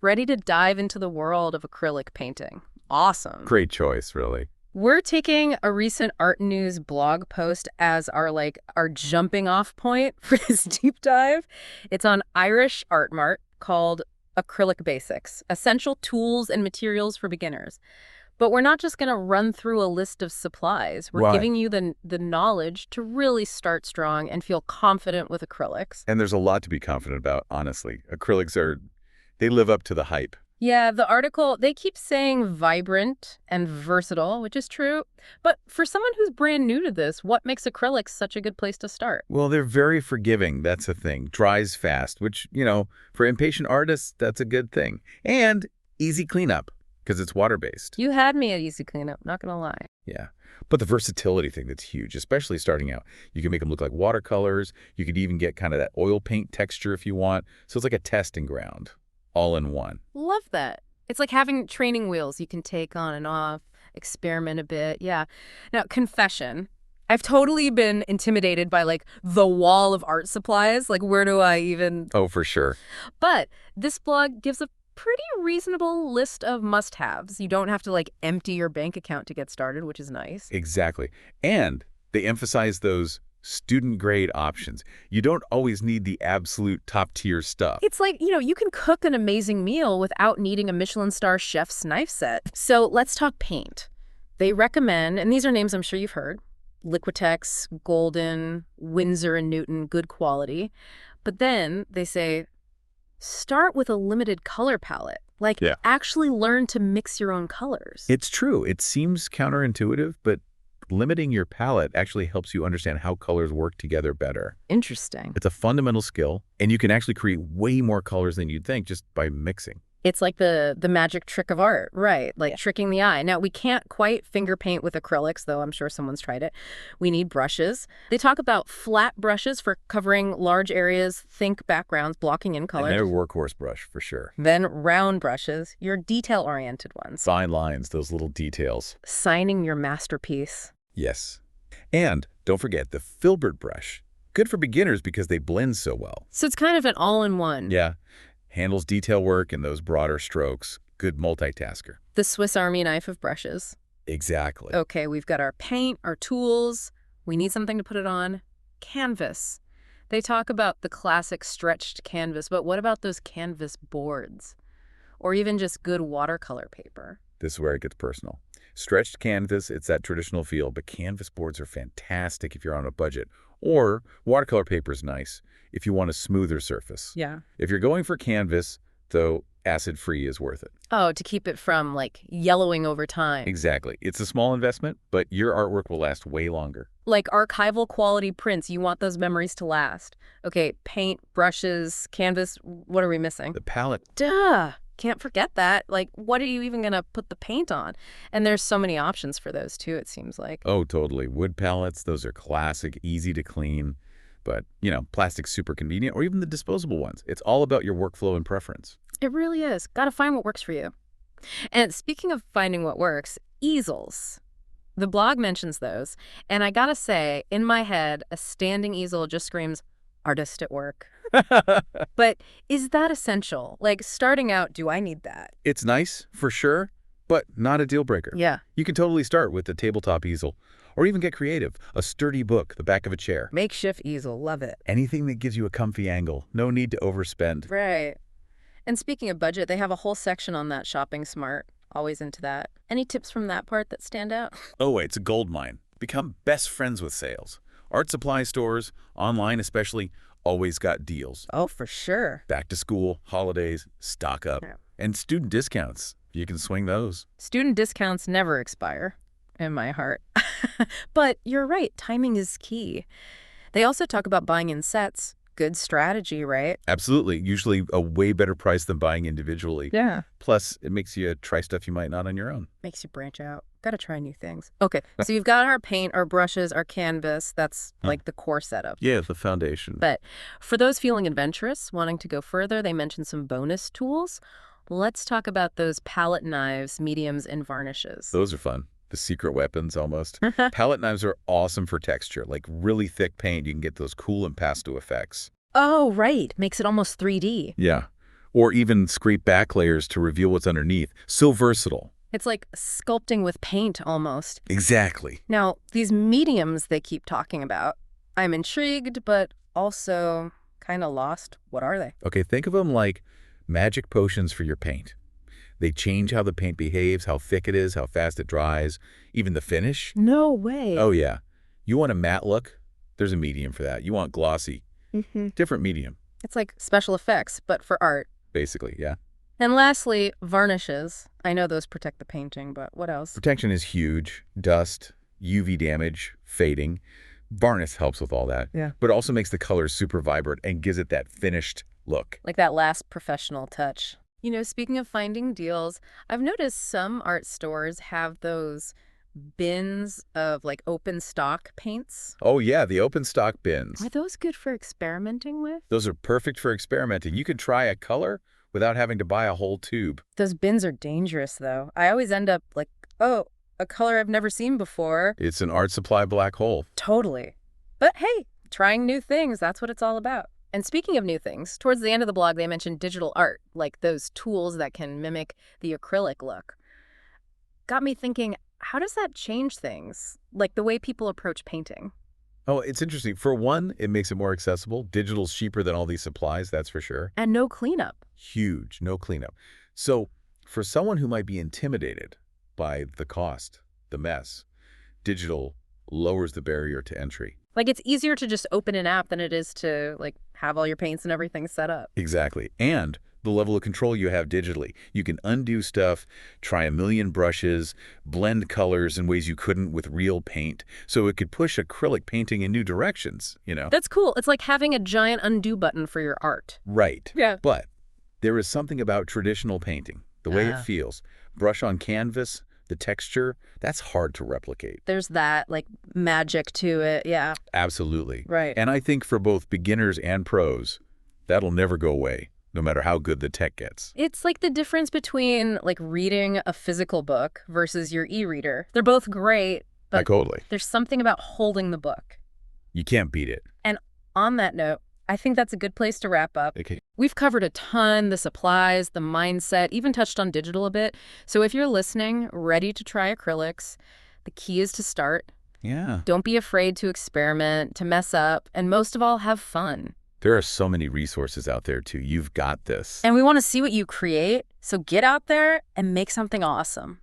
ready to dive into the world of acrylic painting. Awesome. Great choice, really. We're taking a recent Art News blog post as our jumping off point for this deep dive. It's on Irish Art Mart called Acrylic Basics, Essential Tools and Materials for Beginners. But we're not just going to run through a list of supplies. We're giving you the knowledge to really start strong and feel confident with acrylics. And there's a lot to be confident about, honestly. Acrylics they live up to the hype. Yeah, the article, they keep saying vibrant and versatile, which is true. But for someone who's brand new to this, what makes acrylics such a good place to start? Well, they're very forgiving. That's the thing. Dries fast, which, for impatient artists, that's a good thing. And easy cleanup, because it's water-based. You had me at easy cleanup, not gonna lie. Yeah. But the versatility thing, that's huge, especially starting out. You can make them look like watercolors. You could even get kind of that oil paint texture if you want. So it's like a testing ground, all in one. Love that. It's like having training wheels you can take on and off, experiment a bit. Yeah. Now, confession. I've totally been intimidated by the wall of art supplies. Where do I even... Oh, for sure. But this blog gives a pretty reasonable list of must-haves. You don't have to empty your bank account to get started, which is nice. Exactly. And they emphasize those student-grade options. You don't always need the absolute top-tier stuff. It's you can cook an amazing meal without needing a Michelin star chef's knife set. So let's talk paint. They recommend, and these are names I'm sure you've heard, Liquitex, Golden, Winsor & Newton, good quality. But then they say, start with a limited color palette. Actually learn to mix your own colors. It's true. It seems counterintuitive, but limiting your palette actually helps you understand how colors work together better. Interesting. It's a fundamental skill, and you can actually create way more colors than you'd think just by mixing. It's like the magic trick of art, right? Tricking the eye. Now, we can't quite finger paint with acrylics, though I'm sure someone's tried it. We need brushes. They talk about flat brushes for covering large areas, think backgrounds, blocking in colors. And they're a workhorse brush, for sure. Then round brushes, your detail-oriented ones. Fine lines, those little details. Signing your masterpiece. Yes. And don't forget the filbert brush. Good for beginners because they blend so well. So it's kind of an all-in-one. Yeah. Handles detail work and those broader strokes. Good multitasker. The Swiss Army knife of brushes. Exactly. Okay, we've got our paint, our tools. We need something to put it on. Canvas. They talk about the classic stretched canvas, but what about those canvas boards? Or even just good watercolor paper? This is where it gets personal. Stretched canvas, it's that traditional feel, but canvas boards are fantastic if you're on a budget. Or watercolor paper is nice if you want a smoother surface. Yeah. If you're going for canvas, though, acid-free is worth it. Oh, to keep it from, yellowing over time. Exactly. It's a small investment, but your artwork will last way longer. Like archival quality prints, you want those memories to last. Okay, paint, brushes, canvas, what are we missing? The palette. Duh! Can't forget that. What are you even going to put the paint on? And there's so many options for those, too, it seems like. Oh, totally. Wood palettes, those are classic, easy to clean. But, plastic's super convenient, or even the disposable ones. It's all about your workflow and preference. It really is. Got to find what works for you. And speaking of finding what works, easels. The blog mentions those. And I got to say, in my head, a standing easel just screams, artist at work. But is that essential? Starting out, do I need that? It's nice, for sure, but not a deal breaker. Yeah. You can totally start with the tabletop easel, or even get creative. A sturdy book, the back of a chair. Makeshift easel, love it. Anything that gives you a comfy angle. No need to overspend. Right. And speaking of budget, they have a whole section on that, shopping smart. Always into that. Any tips from that part that stand out? Oh, it's a gold mine. Become best friends with sales. Art supply stores, online especially, always got deals. Oh, for sure. Back to school, holidays, stock up. Yeah. And student discounts. You can swing those. Student discounts never expire, in my heart. But you're right, timing is key. They also talk about buying in sets. Good strategy, right? Absolutely. Usually a way better price than buying individually. Yeah. Plus, it makes you try stuff you might not on your own. Makes you branch out. Got to try new things. Okay, so you've got our paint, our brushes, our canvas. That's the core setup. Yeah, the foundation. But for those feeling adventurous, wanting to go further, they mentioned some bonus tools. Let's talk about those palette knives, mediums, and varnishes. Those are fun. The secret weapons, almost. Palette knives are awesome for texture. Like really thick paint, you can get those cool impasto effects. Oh, right. Makes it almost 3D. Yeah. Or even scrape back layers to reveal what's underneath. So versatile. It's like sculpting with paint almost. Exactly. Now, these mediums they keep talking about, I'm intrigued, but also kind of lost. What are they? Okay, think of them like magic potions for your paint. They change how the paint behaves, how thick it is, how fast it dries, even the finish. No way. Oh, yeah. You want a matte look? There's a medium for that. You want glossy? Different medium, It's like special effects, but for art. basically, yeah. And lastly, varnishes. I know those protect the painting, but what else? Protection is huge. Dust, UV damage, fading. Varnish helps with all that. Yeah. But it also makes the colors super vibrant and gives it that finished look. Like that last professional touch. You know, speaking of finding deals, I've noticed some art stores have those bins of like open stock paints. Oh, yeah, the open stock bins. Are those good for experimenting with? Those are perfect for experimenting. You could try a color without having to buy a whole tube. Those bins are dangerous, though. I always end up like, oh, a color I've never seen before. It's an art supply black hole. Totally. But hey, trying new things, that's what it's all about. And speaking of new things, towards the end of the blog, they mentioned digital art, like those tools that can mimic the acrylic look. Got me thinking, how does that change things? Like the way people approach painting? Oh, it's interesting. For one, it makes it more accessible. Digital's cheaper than all these supplies, that's for sure. And no cleanup. Huge, no cleanup. So for someone who might be intimidated by the cost, the mess, digital lowers the barrier to entry. Like it's easier to just open an app than it is to like have all your paints and everything set up. Exactly. And the level of control you have digitally. You can undo stuff, try a million brushes, blend colors in ways you couldn't with real paint. So it could push acrylic painting in new directions, you know? That's cool. It's like having a giant undo button for your art. Right. Yeah. But there is something about traditional painting, the way it feels. Brush on canvas, the texture, that's hard to replicate. There's that like magic to it. Yeah. Absolutely. Right. And I think for both beginners and pros, that'll never go away, no matter how good the tech gets. It's like the difference between like reading a physical book versus your e-reader. They're both great, but Totally. there's something about holding the book. You can't beat it. And on that note, I think that's a good place to wrap up. Okay. We've covered a ton, the supplies, the mindset, even touched on digital a bit. So if you're listening, ready to try acrylics, the key is to start. Yeah. Don't be afraid to experiment, to mess up, and most of all, have fun. There are so many resources out there, too. You've got this. And we want to see what you create, so get out there and make something awesome.